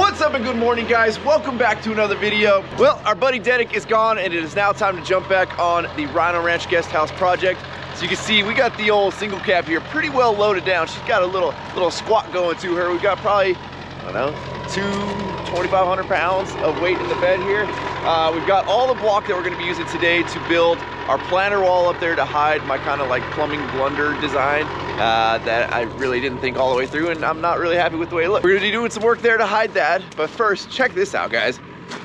What's up and good morning, guys? Welcome back to another video. Well, our buddy Dedic is gone and it is now time to jump back on the Ryno Ranch guest house project. So you can see we got the old single cab here pretty well loaded down. She's got a little squat going to her. We've got probably, I don't know, 2,500 pounds of weight in the bed here. We've got all the block that we're gonna be using today to build our planter wall up there to hide my kind of like plumbing blunder design that I really didn't think all the way through, and I'm not really happy with the way it looks. We're gonna be doing some work there to hide that, but first, check this out, guys.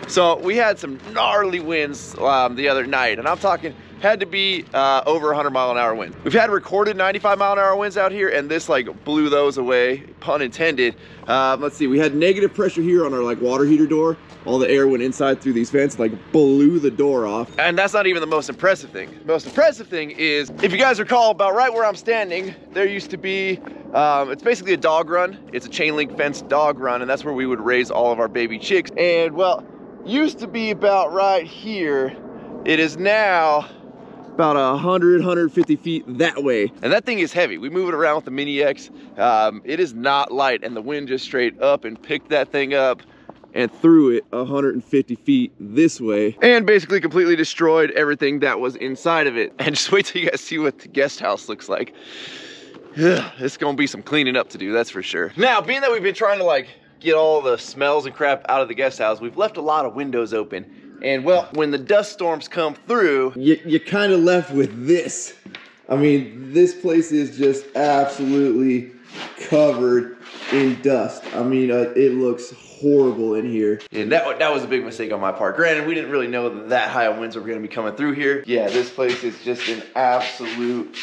So we had some gnarly winds the other night, and I'm talking had to be over 100-mile-an-hour wind. We've had recorded 95-mile-an-hour winds out here, and this like blew those away, pun intended. Let's see, we had negative pressure here on our like water heater door. All the air went inside through these vents, like blew the door off. And that's not even the most impressive thing. The most impressive thing is, if you guys recall, about right where I'm standing, there used to be, it's basically a dog run. It's a chain link fence dog run, and that's where we would raise all of our baby chicks. And well, used to be about right here. It is now about 150 feet that way. And that thing is heavy. We move it around with the Mini X. It is not light, and the wind just straight up and picked that thing up and threw it 150 feet this way and basically completely destroyed everything that was inside of it. And just wait till you guys see what the guest house looks like. It's gonna be some cleaning up to do, that's for sure. Now, being that we've been trying to like get all the smells and crap out of the guest house, we've left a lot of windows open. And well, when the dust storms come through, you're kind of left with this. I mean, this place is just absolutely covered in dust. I mean, it looks horrible in here. And that was a big mistake on my part. Granted, we didn't really know that high of winds were gonna be coming through here. Yeah, this place is just an absolute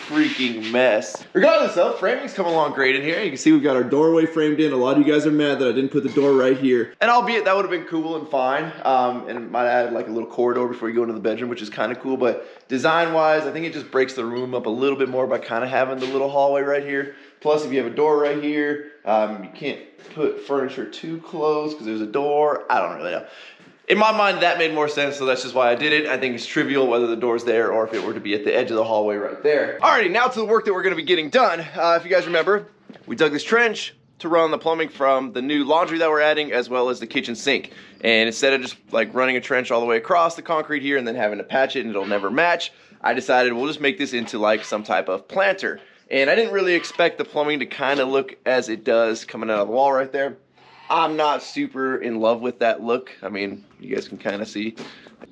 freaking mess. Regardless though, framing's come along great in here. You can see we've got our doorway framed in. A lot of you guys are mad that I didn't put the door right here. And albeit that would have been cool and fine, and might add like a little corridor before you go into the bedroom, which is kind of cool, but design-wise, I think it just breaks the room up a little bit more by kind of having the little hallway right here. Plus, if you have a door right here, you can't put furniture too close because there's a door. I don't really know. In my mind, that made more sense, so that's just why I did it. I think it's trivial whether the door's there or if it were to be at the edge of the hallway right there. Alrighty, now to the work that we're gonna be getting done. If you guys remember, we dug this trench to run the plumbing from the new laundry that we're adding, as well as the kitchen sink. And instead of just like running a trench all the way across the concrete here and then having to patch it and it'll never match, I decided we'll just make this into like some type of planter. And I didn't really expect the plumbing to kind of look as it does coming out of the wall right there. I'm not super in love with that look. I mean, you guys can kind of see.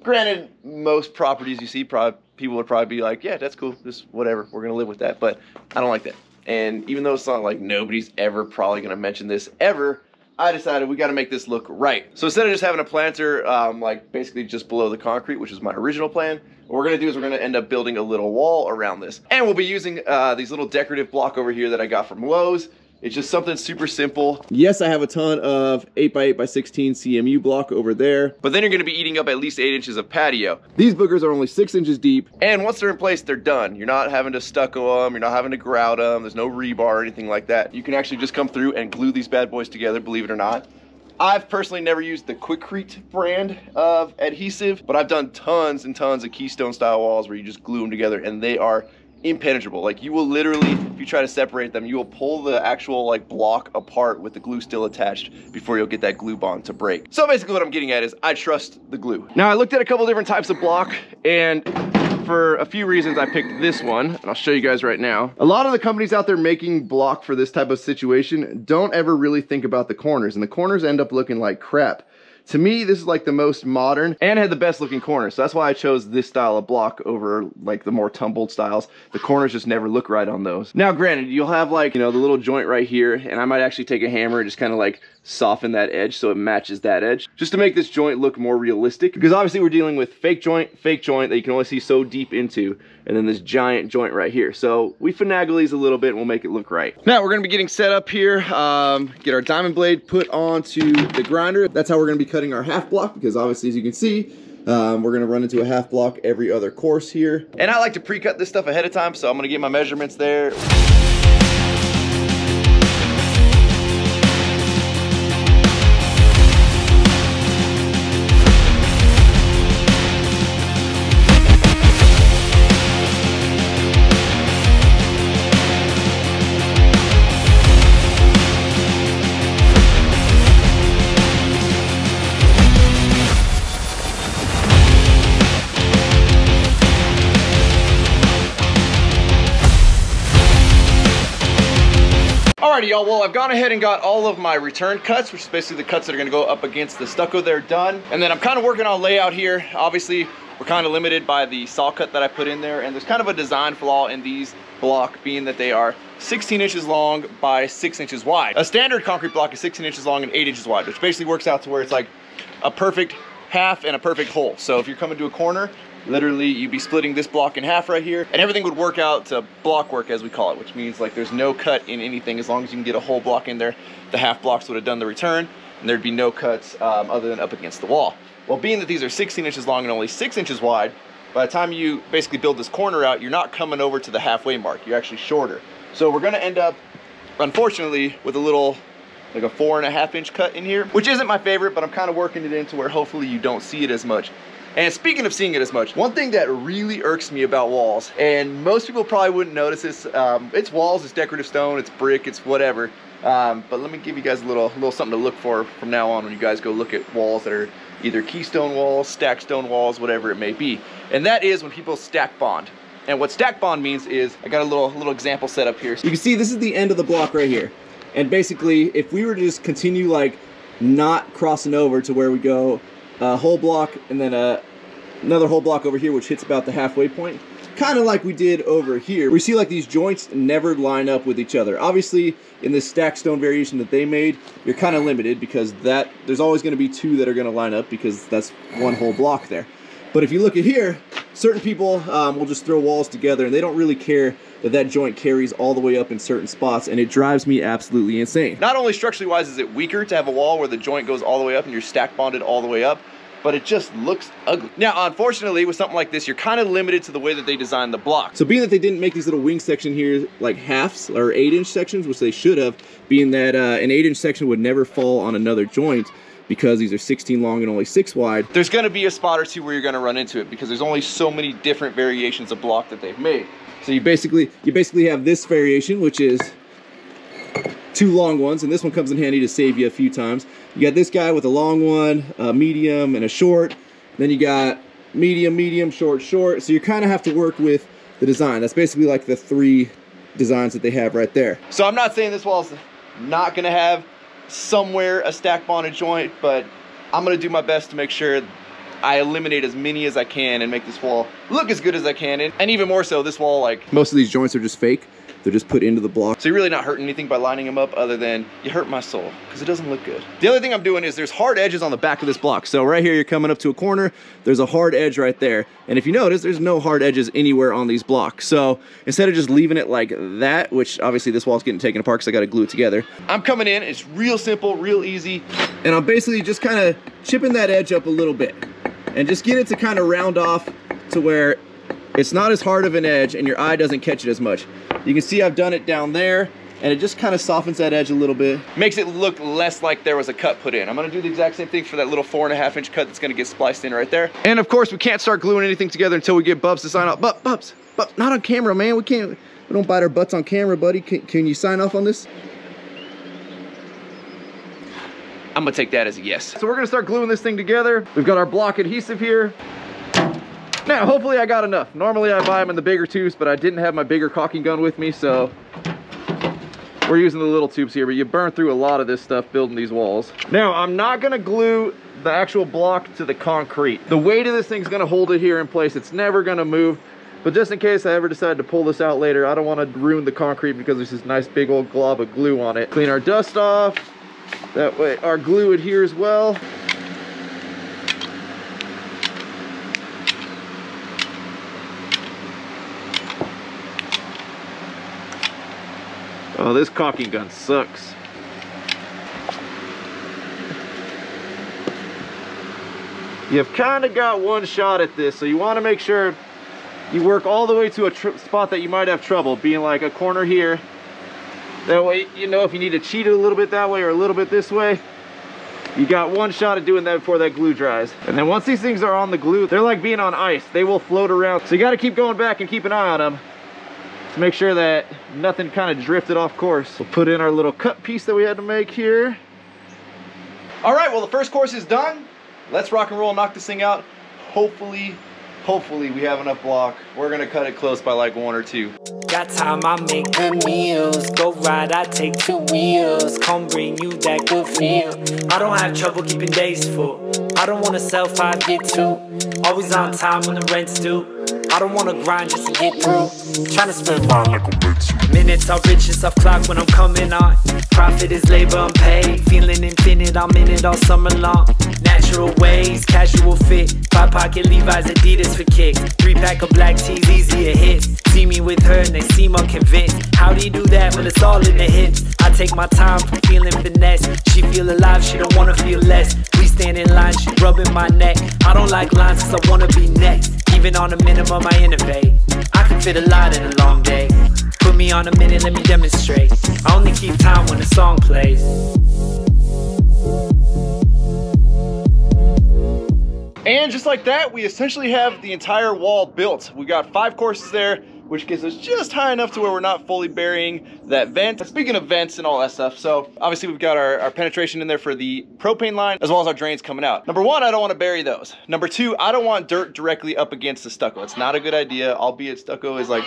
Granted, most properties you see, people would probably be like, yeah, that's cool, just whatever, we're gonna live with that. But I don't like that. And even though it's not like nobody's ever probably gonna mention this ever, I decided we gotta make this look right. So instead of just having a planter like basically just below the concrete, which is my original plan, what we're gonna do is we're gonna end up building a little wall around this. And we'll be using these little decorative block over here that I got from Lowe's. It's just something super simple. Yes, I have a ton of 8x8x16 CMU block over there, but then you're gonna be eating up at least 8 inches of patio. These boogers are only 6 inches deep, and once they're in place, they're done. You're not having to stucco them, you're not having to grout them, there's no rebar or anything like that. You can actually just come through and glue these bad boys together, believe it or not. I've personally never used the Quikrete brand of adhesive, but I've done tons and tons of Keystone style walls where you just glue them together and they are impenetrable. Like, you will literally, if you try to separate them, you will pull the actual like block apart with the glue still attached before you'll get that glue bond to break. So basically what I'm getting at is I trust the glue. Now I looked at a couple different types of block, and for a few reasons I picked this one, and I'll show you guys right now. A lot of the companies out there making block for this type of situation don't ever really think about the corners, and the corners end up looking like crap. To me, this is like the most modern and had the best looking corners. So that's why I chose this style of block over like the more tumbled styles. The corners just never look right on those. Now, granted, you'll have like, you know, the little joint right here, and I might actually take a hammer and just kind of like soften that edge so it matches that edge, just to make this joint look more realistic. Because obviously we're dealing with fake joint that you can only see so deep into, and then this giant joint right here. So we finagle these a little bit and we'll make it look right. Now we're gonna be getting set up here, get our diamond blade put onto the grinder. That's how we're gonna be cutting our half block, because obviously, as you can see, we're gonna run into a half block every other course here. And I like to pre-cut this stuff ahead of time, so I'm gonna get my measurements there. Alrighty, y'all, well, I've gone ahead and got all of my return cuts, which is basically the cuts that are gonna go up against the stucco there, done. And then I'm kind of working on layout here. Obviously, we're kind of limited by the saw cut that I put in there, and there's kind of a design flaw in these block, being that they are 16 inches long by 6 inches wide. A standard concrete block is 16 inches long and 8 inches wide, which basically works out to where it's like a perfect half and a perfect whole. So if you're coming to a corner, literally you'd be splitting this block in half right here, and everything would work out to block work, as we call it, which means like there's no cut in anything. As long as you can get a whole block in there, the half blocks would have done the return, and there'd be no cuts other than up against the wall. Well, being that these are 16 inches long and only 6 inches wide, by the time you basically build this corner out, you're not coming over to the halfway mark. You're actually shorter. So we're gonna end up, unfortunately, with a little, like a 4.5 inch cut in here, which isn't my favorite, but I'm kind of working it into where hopefully you don't see it as much. And speaking of seeing it as much, one thing that really irks me about walls, and most people probably wouldn't notice this, it's walls, it's decorative stone, it's brick, it's whatever. But let me give you guys a little something to look for from now on when you guys go look at walls that are either keystone walls, stacked stone walls, whatever it may be. And that is when people stack bond. And what stack bond means is, I got a little example set up here. So you can see this is the end of the block right here. And basically, if we were to just continue like not crossing over to where we go a whole block and then another whole block over here, which hits about the halfway point, kind of like we did over here, we see like these joints never line up with each other. Obviously, in this stacked stone variation that they made, you're kind of limited because there's always going to be two that are going to line up because that's one whole block there. But if you look at here, certain people will just throw walls together and they don't really care that that joint carries all the way up in certain spots, and it drives me absolutely insane. Not only structurally wise is it weaker to have a wall where the joint goes all the way up and you're stack bonded all the way up, but it just looks ugly. Now, unfortunately, with something like this, you're kind of limited to the way that they designed the block. So being that they didn't make these little wing section here like halves or 8-inch sections, which they should have, being that an 8-inch section would never fall on another joint because these are 16 long and only 6 wide, there's gonna be a spot or two where you're gonna run into it because there's only so many different variations of block that they've made. So you basically have this variation, which is 2 long ones, and this one comes in handy to save you a few times. You got this guy with a long one, a medium, and a short. Then you got medium, medium, short, short. So you kind of have to work with the design. That's basically like the 3 designs that they have right there. So I'm not saying this wall's not gonna have somewhere a stack bonded joint, but I'm gonna do my best to make sure I eliminate as many as I can and make this wall look as good as I can. And even more so, this wall, like, most of these joints are just fake. They're just put into the block. So you're really not hurting anything by lining them up other than you hurt my soul because it doesn't look good. The other thing I'm doing is there's hard edges on the back of this block. So right here, you're coming up to a corner, there's a hard edge right there. And if you notice, there's no hard edges anywhere on these blocks. So instead of just leaving it like that, which obviously this wall's getting taken apart because I got to glue it together, I'm coming in, it's real simple, real easy. And I'm basically just kind of chipping that edge up a little bit and just get it to kind of round off to where it's not as hard of an edge and your eye doesn't catch it as much. You can see I've done it down there and it just kind of softens that edge a little bit. Makes it look less like there was a cut put in. I'm gonna do the exact same thing for that little 4.5 inch cut that's gonna get spliced in right there. And of course, we can't start gluing anything together until we get Bubs to sign off. Bubs, not on camera, man. We don't bite our butts on camera, buddy. Can you sign off on this? I'm gonna take that as a yes. So we're gonna start gluing this thing together. We've got our block adhesive here. Now, hopefully I got enough. Normally I buy them in the bigger tubes, but I didn't have my bigger caulking gun with me, so we're using the little tubes here, but you burn through a lot of this stuff building these walls. Now, I'm not gonna glue the actual block to the concrete. The weight of this thing's gonna hold it here in place. It's never gonna move, but just in case I ever decide to pull this out later, I don't wanna ruin the concrete because there's this nice big old glob of glue on it. Clean our dust off. That way our glue adheres well. Oh, this caulking gun sucks. You've kind of got one shot at this, so you want to make sure you work all the way to a spot that you might have trouble, being like a corner here. That way, you know, if you need to cheat it a little bit that way or a little bit this way, you got one shot at doing that before that glue dries. And then once these things are on the glue, they're like being on ice. They will float around. So you got to keep going back and keep an eye on them to make sure that nothing kind of drifted off course. We'll put in our little cut piece that we had to make here. All right, well, the first course is done. Let's rock and roll and knock this thing out. Hopefully hopefully we have enough block. We're gonna cut it close by like 1 or 2. Got time, I make good meals. Go ride, I take 2 wheels. Come bring you that good feel. I don't have trouble keeping days full. I don't wanna sell 5, get 2. Always on time when the rent's due. I don't wanna grind just to get through. Tryna spend mine like a bitch. Minutes are riches off clock when I'm coming on. Profit is labor unpaid. Feeling infinite, I'm in it all summer long. Natural ways, casual fit. 5-pocket Levi's, Adidas for kicks. 3-pack of black tees, easier hits. See me with her and they seem unconvinced. How do you do that when it's all in the hips? I take my time for feeling finesse. She feel alive, she don't wanna feel less. We stand in line, she rubbing my neck. I don't like lines cause I wanna be next. Even on a minimum I innovate. I can fit a lot in a long day. Put me on a minute, let me demonstrate. I only keep time when the song plays. And just like that, we essentially have the entire wall built. We got 5 courses there, which gets us just high enough to where we're not fully burying that vent. Speaking of vents and all that stuff, so obviously we've got our penetration in there for the propane line, as well as our drains coming out. Number 1, I don't want to bury those. Number 2, I don't want dirt directly up against the stucco. It's not a good idea, albeit stucco is like,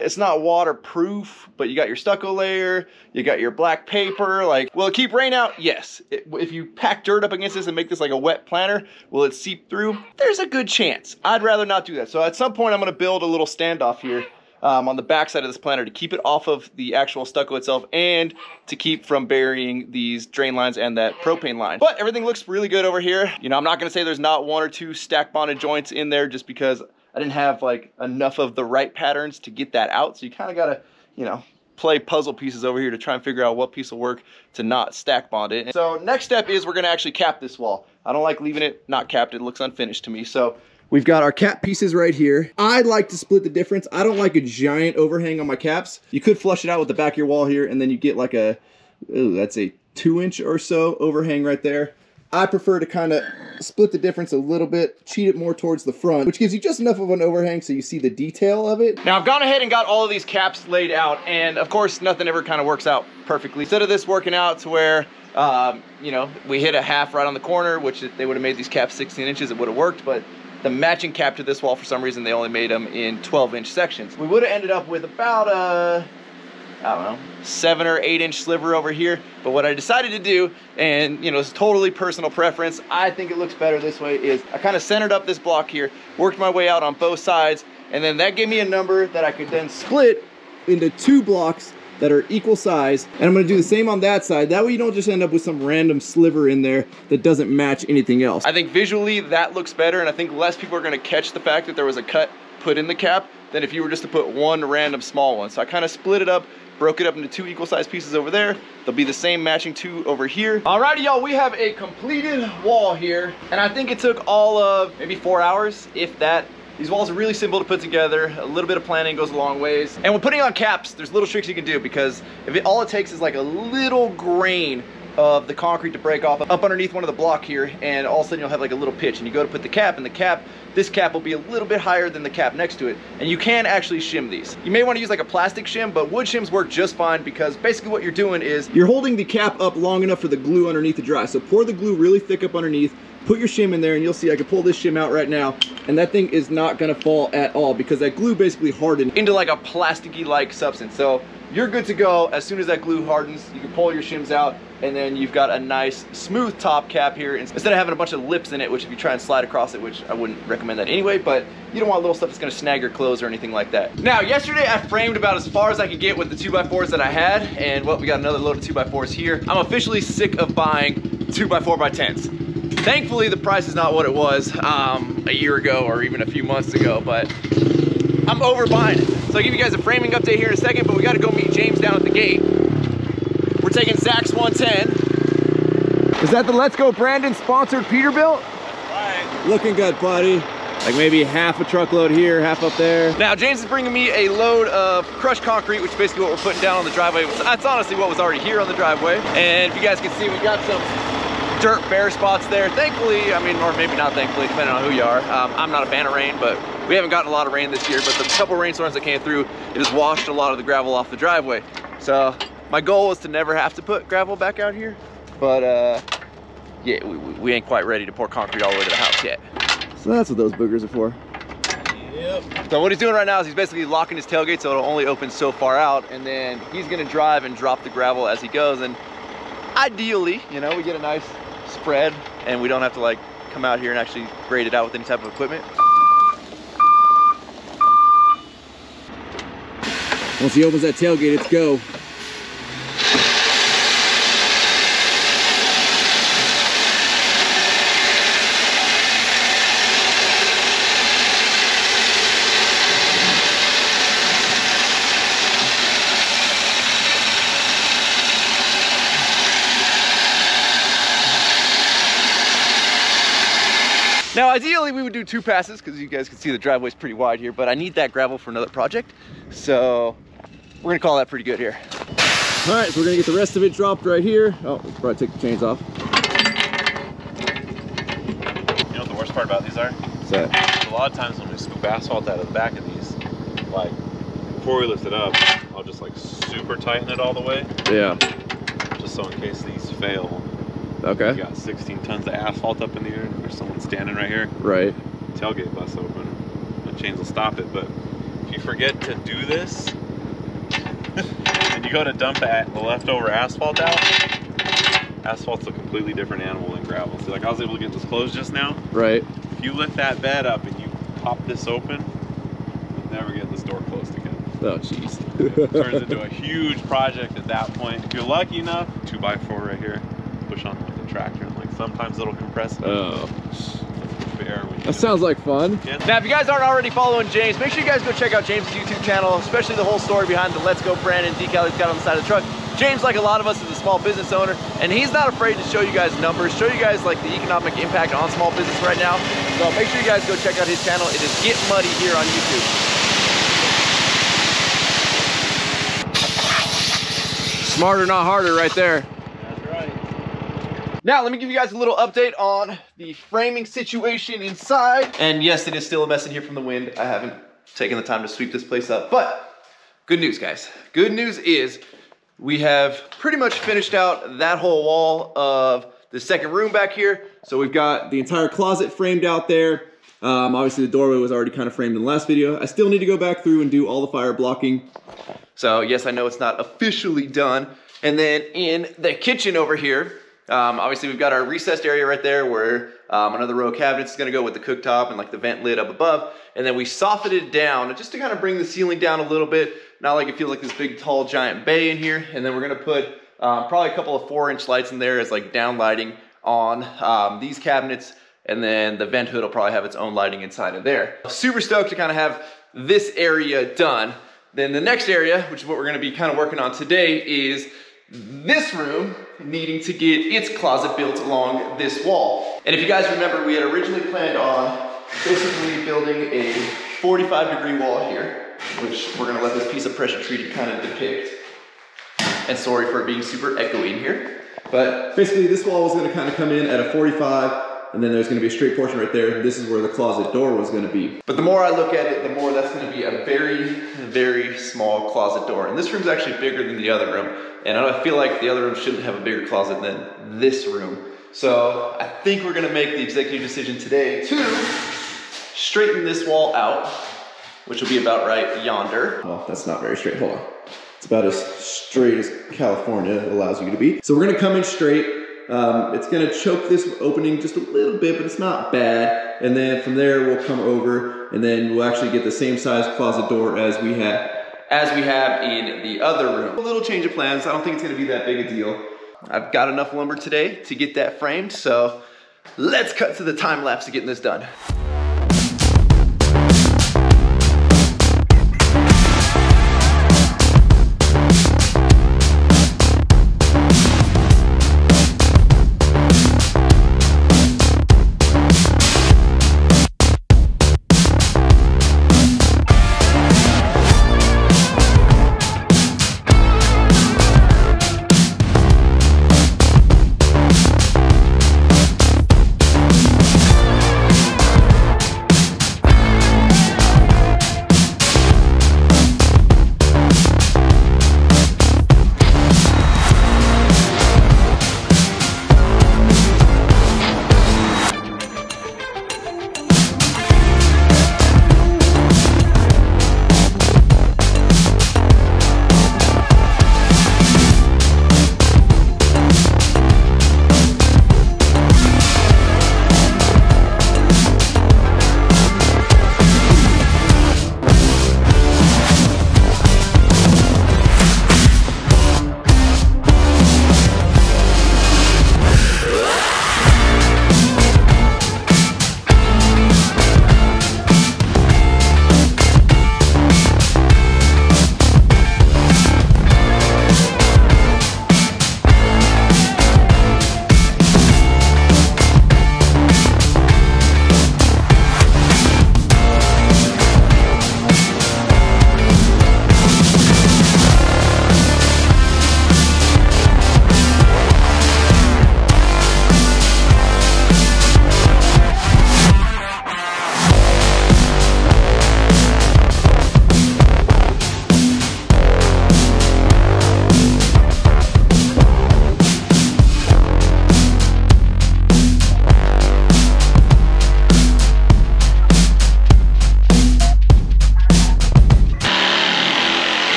it's not waterproof, but you got your stucco layer, you got your black paper. Like, will it keep rain out? Yes. If you pack dirt up against this and make this like a wet planter, will it seep through? There's a good chance. I'd rather not do that. So at some point I'm gonna build a little standoff here on the back side of this planter to keep it off of the actual stucco itself and to keep from burying these drain lines and that propane line. But everything looks really good over here. You know, I'm not gonna say there's not 1 or 2 stack bonded joints in there just because I didn't have like enough of the right patterns to get that out. So you kind of gotta, you know, play puzzle pieces over here to try and figure out what piece will work to not stack bond it. So next step is we're gonna actually cap this wall. I don't like leaving it not capped. It looks unfinished to me. So we've got our cap pieces right here. I'd like to split the difference. I don't like a giant overhang on my caps. You could flush it out with the back of your wall here and then you get like a, ooh, that's a 2-inch or so overhang right there. I prefer to kind of split the difference a little bit, cheat it more towards the front, which gives you just enough of an overhang so you see the detail of it. Now I've gone ahead and got all of these caps laid out, and of course nothing ever kind of works out perfectly. Instead of this working out to where, you know, we hit a half right on the corner, which if they would have made these caps 16 inches, it would have worked, but the matching cap to this wall, for some reason, they only made them in 12-inch sections. We would have ended up with about I don't know, 7 or 8 inch sliver over here. But what I decided to do, and you know, it's totally personal preference, I think it looks better this way, is I kind of centered up this block here, worked my way out on both sides, and then that gave me a number that I could then split into 2 blocks that are equal size. And I'm gonna do the same on that side. That way you don't just end up with some random sliver in there that doesn't match anything else. I think visually that looks better, and I think less people are gonna catch the fact that there was a cut put in the cap than if you were just to put 1 random small one. So I kind of split it up, broke it up into 2 equal sized pieces over there. They'll be the same matching 2 over here. Alrighty, y'all, we have a completed wall here, and I think it took all of maybe 4 hours, if that. These walls are really simple to put together. A little bit of planning goes a long ways. And when putting on caps, there's little tricks you can do, because if all it takes is like a little grain of the concrete to break off up underneath one of the block here, and all of a sudden you'll have like a little pitch, and you go to put the cap, and this cap will be a little bit higher than the cap next to it, and you can actually shim these. You may want to use like a plastic shim, but wood shims work just fine, because basically what you're doing is you're holding the cap up long enough for the glue underneath to dry. So pour the glue really thick up underneath, put your shim in there, and you'll see I can pull this shim out right now, and that thing is not gonna fall at all, because that glue basically hardened into like a plasticky like substance. So you're good to go. As soon as that glue hardens, you can pull your shims out, and then you've got a nice smooth top cap here, instead of having a bunch of lips in it, which if you try and slide across it, which I wouldn't recommend that anyway, but you don't want little stuff that's gonna snag your clothes or anything like that. Now, yesterday I framed about as far as I could get with the 2x4s that I had, and well, we got another load of 2x4s here. I'm officially sick of buying 2x4x10s. Thankfully, the price is not what it was a year ago or even a few months ago, but I'm overbuying it. So I'll give you guys a framing update here in a second, but we gotta go meet James down at the gate. We're taking Zach's 110. Is that the Let's Go Brandon sponsored Peterbilt? Right. Looking good, buddy. Like maybe half a truckload here, half up there. Now James is bringing me a load of crushed concrete, which is basically what we're putting down on the driveway. That's honestly what was already here on the driveway. And if you guys can see, we got some dirt bare spots there. Thankfully, I mean, or maybe not thankfully, depending on who you are. I'm not a fan of rain, but we haven't gotten a lot of rain this year, but the couple rainstorms that came through, it has washed a lot of the gravel off the driveway. So my goal is to never have to put gravel back out here, but yeah, we ain't quite ready to pour concrete all the way to the house yet. So that's what those boogers are for. Yep. So what he's doing right now is he's basically locking his tailgate so it'll only open so far out, and then he's gonna drive and drop the gravel as he goes. And ideally, you know, we get a nice spread and we don't have to like come out here and actually grade it out with any type of equipment. Once he opens that tailgate, it's go. Now, ideally, we would do 2 passes because you guys can see the driveway's pretty wide here, but I need that gravel for another project. So we're gonna call that pretty good here. All right, so we're gonna get the rest of it dropped right here. Oh, let's probably take the chains off. You know what the worst part about these are? What's that? A lot of times when we scoop asphalt out of the back of these, like before we lift it up, I'll just like super tighten it all the way. Yeah. Just so in case these fail. Okay. You got 16 tons of asphalt up in the air and there's someone standing right here. Right. Tailgate busts open. The chains will stop it, but if you forget to do this, and you go to dump the leftover asphalt out, asphalt's a completely different animal than gravel. So like I was able to get this closed just now. Right. If you lift that bed up and you pop this open, you'll never get this door closed again. Oh, jeez. It turns into a huge project at that point. If you're lucky enough, 2x4 right here, push on with the tractor, and like sometimes it'll compress it. Oh. That sounds like fun. Yeah. Now, if you guys aren't already following James, make sure you guys go check out James' YouTube channel, especially the whole story behind the Let's Go Brandon decal he's got on the side of the truck. James, like a lot of us, is a small business owner, and he's not afraid to show you guys numbers, show you guys like the economic impact on small business right now. So make sure you guys go check out his channel. It is Get Muddy here on YouTube. Smarter, not harder right there. Now, let me give you guys a little update on the framing situation inside. And yes, it is still a mess in here from the wind. I haven't taken the time to sweep this place up, but good news, guys. Good news is we have pretty much finished out that whole wall of the second room back here. So we've got the entire closet framed out there. Obviously the doorway was already kind of framed in the last video. I still need to go back through and do all the fire blocking. So yes, I know it's not officially done. And then in the kitchen over here, obviously we've got our recessed area right there where another row of cabinets is gonna go with the cooktop and like the vent lid up above. And then we softened it down just to kind of bring the ceiling down a little bit. Not like it feels like this big, tall, giant bay in here. And then we're gonna put probably a couple of 4-inch lights in there as like down lighting on these cabinets. And then the vent hood will probably have its own lighting inside of there. Super stoked to kind of have this area done. Then the next area, which is what we're gonna be kind of working on today, is this room needing to get its closet built along this wall. And if you guys remember, we had originally planned on basically building a 45-degree wall here, which we're gonna let this piece of pressure treated kind of depict. And sorry for it being super echoey in here. But basically this wall was gonna kind of come in at a 45, and then there's gonna be a straight portion right there. This is where the closet door was gonna be. But the more I look at it, the more that's gonna be a very, very small closet door. And this room's actually bigger than the other room. And I feel like the other room shouldn't have a bigger closet than this room. So I think we're gonna make the executive decision today to straighten this wall out, which will be about right yonder. Well, that's not very straight, hold on. It's about as straight as California allows you to be. So we're gonna come in straight. It's gonna choke this opening just a little bit, but it's not bad. And then from there, we'll come over and then we'll actually get the same size closet door as we have in the other room. A little change of plans. I don't think it's gonna be that big a deal. I've got enough lumber today to get that framed, so let's cut to the time lapse of getting this done.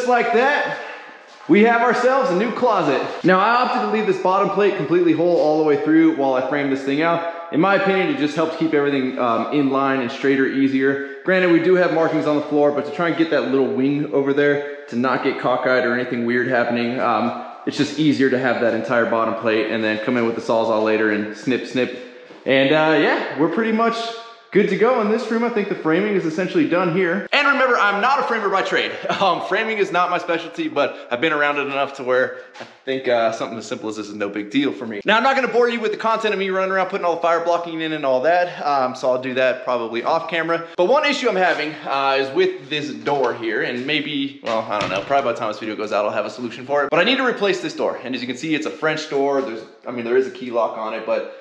just like that, we have ourselves a new closet. Now I opted to leave this bottom plate completely whole all the way through while I framed this thing out. In my opinion, it just helps keep everything in line and straighter, easier. Granted, we do have markings on the floor, but to try and get that little wing over there to not get cockeyed or anything weird happening, it's just easier to have that entire bottom plate and then come in with the Sawzall later and snip, snip. And yeah, we're pretty much good to go in this room. I think the framing is essentially done here. And remember, I'm not a framer by trade. Framing is not my specialty, but I've been around it enough to where I think something as simple as this is no big deal for me. Now, I'm not gonna bore you with the content of me running around putting all the fire blocking in and all that, so I'll do that probably off camera. But one issue I'm having is with this door here, and maybe, well, I don't know, probably by the time this video goes out, I'll have a solution for it. But I need to replace this door. And as you can see, it's a French door. There is a key lock on it, but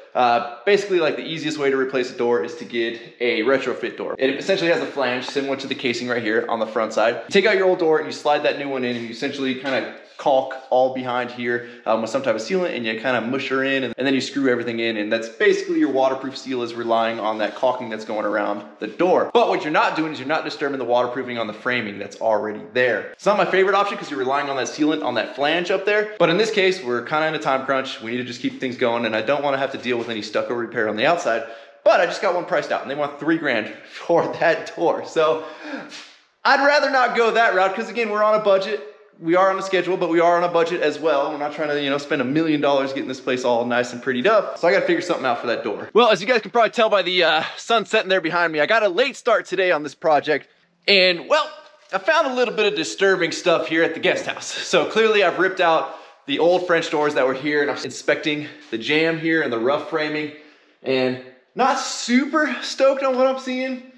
basically, like, the easiest way to replace a door is to get a retrofit door. It essentially has a flange similar to the casing right here on the front side. You take out your old door and you slide that new one in, and you essentially kind of caulk all behind here with some type of sealant, and you kind of mush her in, and then you screw everything in, and that's basically your waterproof seal is relying on that caulking that's going around the door. But what you're not doing is you're not disturbing the waterproofing on the framing that's already there. It's not my favorite option because you're relying on that sealant on that flange up there, but in this case, we're kind of in a time crunch. We need to just keep things going, and I don't want to have to deal with any stucco repair on the outside, but I just got one priced out, and they want $3 grand for that door. So I'd rather not go that route because, again, we're on a budget. We are on a schedule, but we are on a budget as well. We're not trying to, you know, spend $1 million getting this place all nice and prettied up. So I got to figure something out for that door. Well, as you guys can probably tell by the sun setting there behind me, I got a late start today on this project. And, well, I found a little bit of disturbing stuff here at the guest house. So clearly I've ripped out the old French doors that were here, and I'm inspecting the jamb here and the rough framing, and not super stoked on what I'm seeing.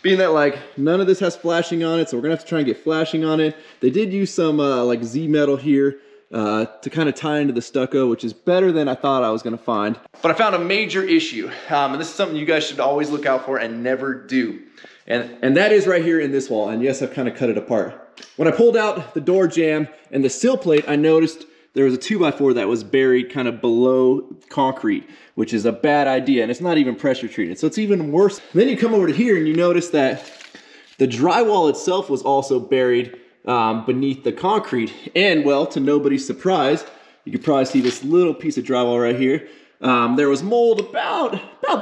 Being that, like, none of this has flashing on it, so we're gonna have to try and get flashing on it. They did use some like Z metal here to kind of tie into the stucco, which is better than I thought I was gonna find. But I found a major issue, and this is something you guys should always look out for and never do. And that is right here in this wall, and yes, I've kind of cut it apart. When I pulled out the door jamb and the sill plate, I noticed there was a 2x4 that was buried kind of below concrete, which is a bad idea, and it's not even pressure treated, so it's even worse. And then you come over to here and you notice that the drywall itself was also buried beneath the concrete. And, well, to nobody's surprise, you can probably see this little piece of drywall right here. There was mold about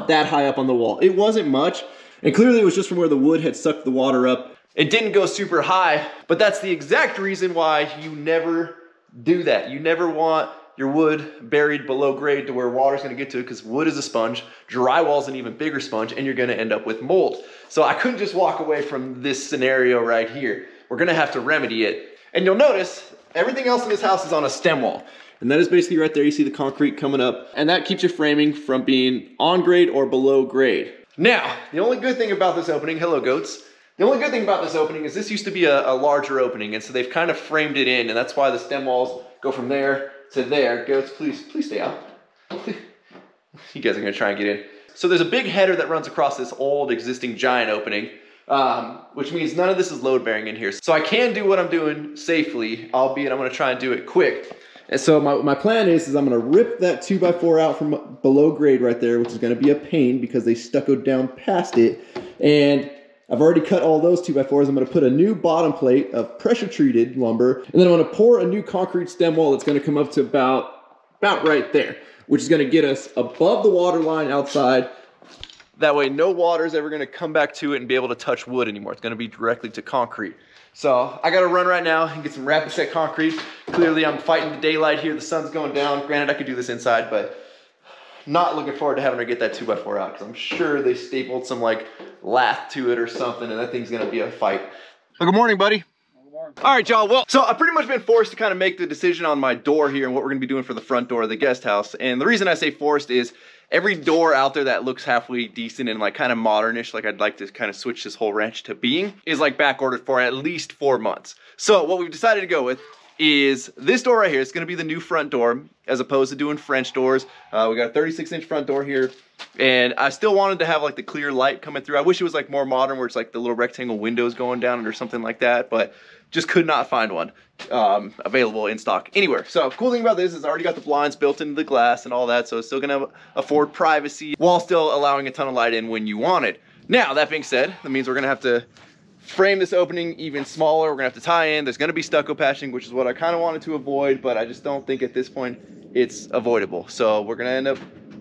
that high up on the wall. It wasn't much, and clearly it was just from where the wood had sucked the water up. It didn't go super high, but that's the exact reason why you never do that. You never want your wood buried below grade to where water's gonna get to it, because wood is a sponge, drywall's an even bigger sponge, and you're gonna end up with mold. So I couldn't just walk away from this scenario right here. We're gonna have to remedy it. And you'll notice everything else in this house is on a stem wall. And that is basically right there, you see the concrete coming up, and that keeps your framing from being on grade or below grade. Now, the only good thing about this opening, hello goats, the only good thing about this opening is this used to be a larger opening, and so they've kind of framed it in, and that's why the stem walls go from there to there. Goats, please stay out. You guys are gonna try and get in. So there's a big header that runs across this old existing giant opening, which means none of this is load bearing in here. So I can do what I'm doing safely, albeit I'm gonna try and do it quick. And so my plan is I'm gonna rip that 2x4 out from below grade right there, which is gonna be a pain because they stuccoed down past it. And I've already cut all those 2x4s. I'm gonna put a new bottom plate of pressure treated lumber, and then I'm gonna pour a new concrete stem wall that's gonna come up to about right there, which is gonna get us above the water line outside. That way no water is ever gonna come back to it and be able to touch wood anymore. It's gonna be directly to concrete. So I gotta run right now and get some rapid set concrete. Clearly I'm fighting the daylight here, the sun's going down. Granted, I could do this inside, but not looking forward to having to get that 2x4 out, because I'm sure they stapled some like lath to it or something, and that thing's gonna be a fight. Well, good morning, buddy. Good morning. All right, y'all. Well, so I've pretty much been forced to kind of make the decision on my door here and what we're gonna be doing for the front door of the guest house. And the reason I say forced is every door out there that looks halfway decent and like kind of modernish, like I'd like to kind of switch this whole ranch to being, is like back ordered for at least 4 months. So what we've decided to go with is this door right here. It's gonna be the new front door as opposed to doing French doors. We got a 36-inch front door here, and I still wanted to have like the clear light coming through. I wish it was like more modern where it's like the little rectangle windows going down or something like that, but just could not find one available in stock anywhere. So cool thing about this is I already got the blinds built into the glass and all that, so it's still gonna afford privacy while still allowing a ton of light in when you want it. Now, that being said, that means we're gonna have to frame this opening even smaller. We're gonna have to tie in. There's gonna be stucco patching, which is what I kind of wanted to avoid, but I just don't think at this point it's avoidable. So we're gonna end up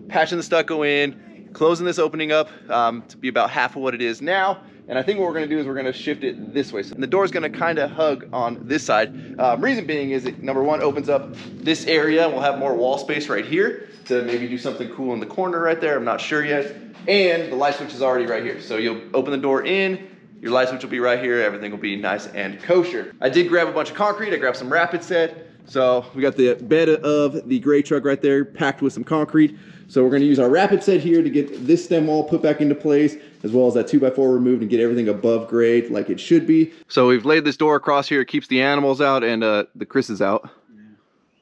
patching the stucco in, closing this opening up to be about half of what it is now. And I think what we're gonna do is we're gonna shift it this way. So the door's gonna kind of hug on this side. Reason being is it, number one, opens up this area. We'll have more wall space right here to maybe do something cool in the corner right there. I'm not sure yet. And the light switch is already right here. So you'll open the door in, your light switch will be right here. Everything will be nice and kosher. I did grab a bunch of concrete. I grabbed some rapid set. So we got the bed of the gray truck right there packed with some concrete. So we're gonna use our rapid set here to get this stem wall put back into place, as well as that 2x4 removed and get everything above grade like it should be. So we've laid this door across here. It keeps the animals out and the Chris is out. Yeah.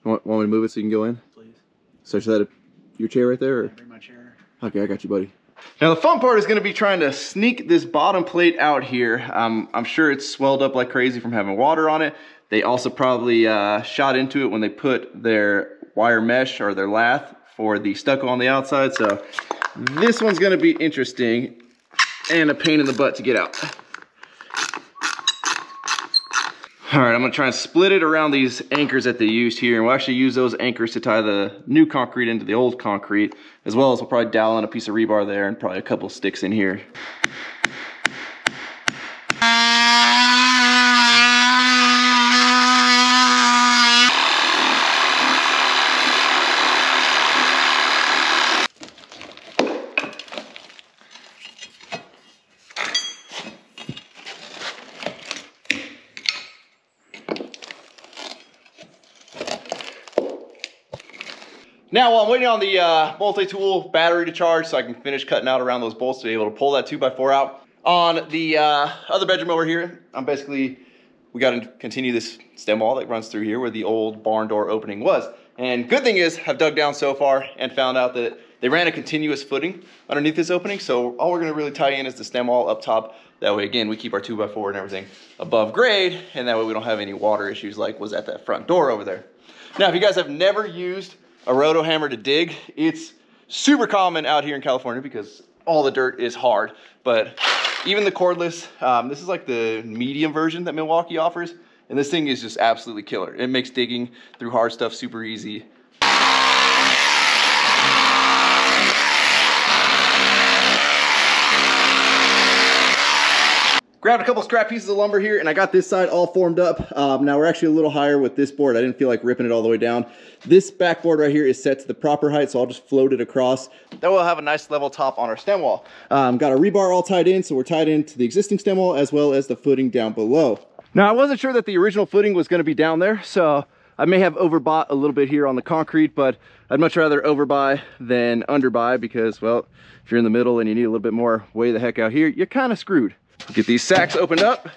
Want me to move it so you can go in? Please. So should that your chair right there? Or? Bring my chair. Okay, I got you, buddy. Now the fun part is gonna be trying to sneak this bottom plate out here. I'm sure it's swelled up like crazy from having water on it. They also probably shot into it when they put their wire mesh or their lath for the stucco on the outside. So this one's gonna be interesting and a pain in the butt to get out. All right, I'm gonna try and split it around these anchors that they used here, and we'll actually use those anchors to tie the new concrete into the old concrete, as well as we'll probably dowel in a piece of rebar there and probably a couple sticks in here. Now, while I'm waiting on the multi-tool battery to charge so I can finish cutting out around those bolts to be able to pull that 2x4 out, on the other bedroom over here, we got to continue this stem wall that runs through here where the old barn door opening was. And good thing is, I've dug down so far and found out that they ran a continuous footing underneath this opening. So all we're going to really tie in is the stem wall up top. That way, again, we keep our 2x4 and everything above grade. And that way we don't have any water issues like was at that front door over there. Now, if you guys have never used a roto hammer to dig, it's super common out here in California because all the dirt is hard. But even the cordless, this is like the medium version that Milwaukee offers, and this thing is just absolutely killer. It makes digging through hard stuff super easy. Grabbed a couple scrap pieces of lumber here, and I got this side all formed up. Now we're actually a little higher with this board. I didn't feel like ripping it all the way down. This backboard right here is set to the proper height, so I'll just float it across. Then we'll have a nice level top on our stem wall. Got a rebar all tied in, so we're tied into the existing stem wall as well as the footing down below. Now I wasn't sure that the original footing was going to be down there, so I may have overbought a little bit here on the concrete, but I'd much rather overbuy than underbuy because, well, if you're in the middle and you need a little bit more way the heck out here, you're kind of screwed. Get these sacks opened up.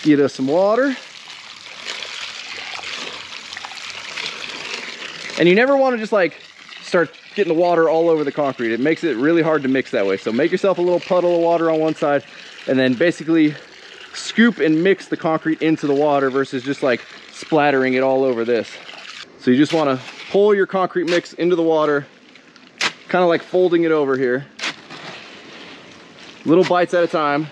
Get us some water. And you never want to just like start getting the water all over the concrete. It makes it really hard to mix that way. So make yourself a little puddle of water on one side and then basically scoop and mix the concrete into the water versus just like splattering it all over this. So you just want to pull your concrete mix into the water, kind of like folding it over here. Little bites at a time.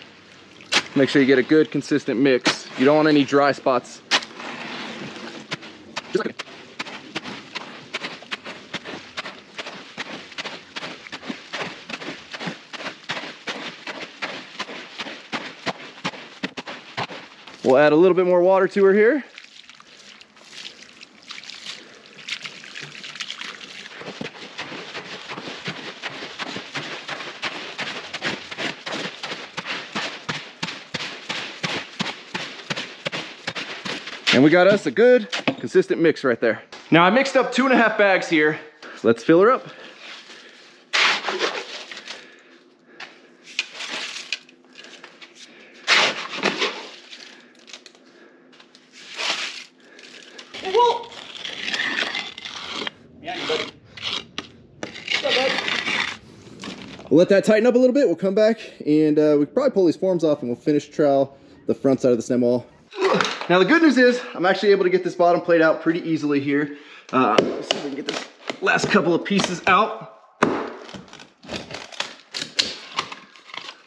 Make sure you get a good consistent mix. You don't want any dry spots. Just like we'll add a little bit more water to her here. And we got us a good, consistent mix right there. Now I mixed up 2.5 bags here. Let's fill her up. We'll let that tighten up a little bit. We'll come back and we can probably pull these forms off and we'll finish trowel the front side of the stem wall Now the good news is I'm actually able to get this bottom plate out pretty easily here. Let's see if we can get this last couple of pieces out.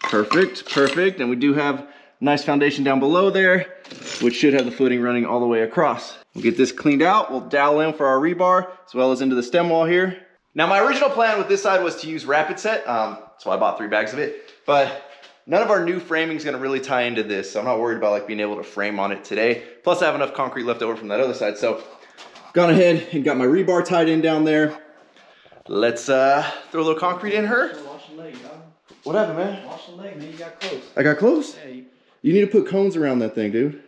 Perfect, perfect. And we do have a nice foundation down below there, which should have the footing running all the way across. We'll get this cleaned out. We'll dowel in for our rebar as well as into the stem wall here. Now my original plan with this side was to use rapid set, so I bought 3 bags of it, but none of our new framing is gonna really tie into this, so I'm not worried about like being able to frame on it today. Plus I have enough concrete left over from that other side, so gone ahead and got my rebar tied in down there. Let's throw a little concrete in her. Wash the leg, dog. What happened, man? Wash the leg, man. You got close. I got close? Yeah, You need to put cones around that thing, dude.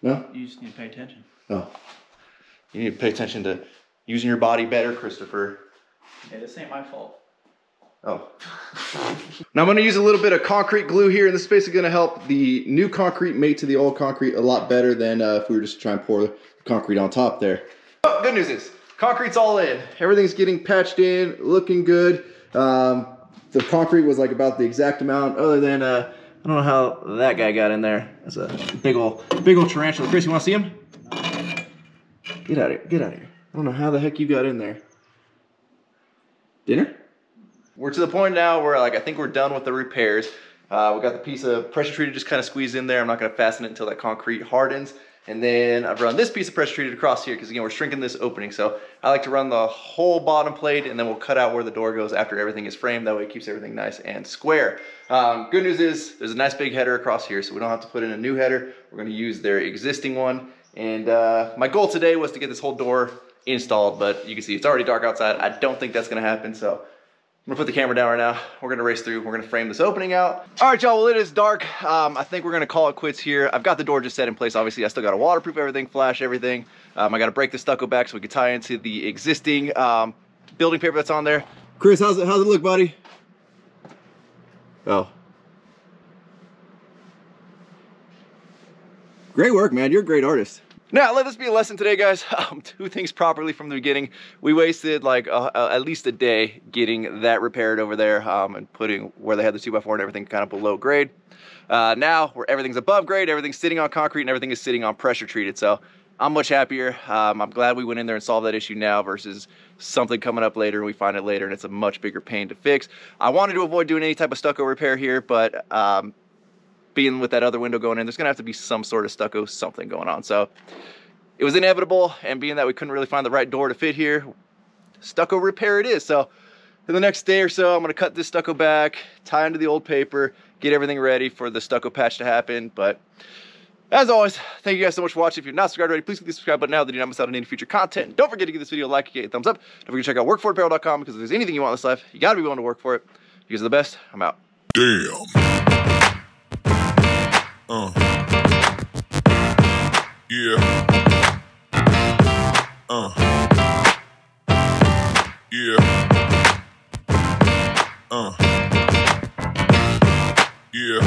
No? you just need to pay attention. Oh. You need to pay attention to using your body better, Christopher. Yeah, this ain't my fault. Oh. Now I'm gonna use a little bit of concrete glue here, and this is basically gonna help the new concrete mate to the old concrete a lot better than if we were just trying to pour the concrete on top there. Oh, good news is, concrete's all in. Everything's getting patched in, looking good. The concrete was like about the exact amount, other than, I don't know how that guy got in there. That's a big old tarantula. Chris, you wanna see him? Get out of here, get out of here. I don't know how the heck you got in there. Dinner? We're to the point now where like I think we're done with the repairs. We got the piece of pressure treated just kind of squeezed in there. I'm not gonna fasten it until that concrete hardens. And then I've run this piece of pressure treated across here because again, we're shrinking this opening. So I like to run the whole bottom plate and then we'll cut out where the door goes after everything is framed. That way it keeps everything nice and square. Good news is there's a nice big header across here, so we don't have to put in a new header. We're gonna use their existing one. And my goal today was to get this whole door installed, but you can see it's already dark outside. I don't think that's gonna happen, so I'm gonna put the camera down right now. We're gonna race through. We're gonna frame this opening out. All right, y'all, well, it is dark. I think we're gonna call it quits here. I've got the door just set in place. Obviously, I still gotta waterproof everything, flash everything. I gotta break the stucco back so we can tie into the existing building paper that's on there. Chris, how's it look, buddy? Oh. Great work, man. You're a great artist. Now, let this be a lesson today, guys. Do things properly from the beginning. We wasted like at least a day getting that repaired over there and putting where they had the 2x4 and everything kind of below grade. Now, where everything's above grade, everything's sitting on concrete and everything is sitting on pressure treated. So I'm much happier. I'm glad we went in there and solved that issue now versus something coming up later and we find it later and it's a much bigger pain to fix. I wanted to avoid doing any type of stucco repair here, but being with that other window going in, there's gonna have to be some sort of stucco something going on. So it was inevitable, and being that we couldn't really find the right door to fit here, stucco repair it is. So in the next day or so, I'm gonna cut this stucco back, tie into the old paper, get everything ready for the stucco patch to happen. But as always, thank you guys so much for watching. If you're not subscribed already, please click the subscribe button now that you don't miss out on any future content. Don't forget to give this video a like, get a thumbs up. Don't forget to check out workforapparel.com because if there's anything you want in this life, you gotta be willing to work for it. You guys are the best. I'm out. Damn. Yeah. Yeah. Yeah.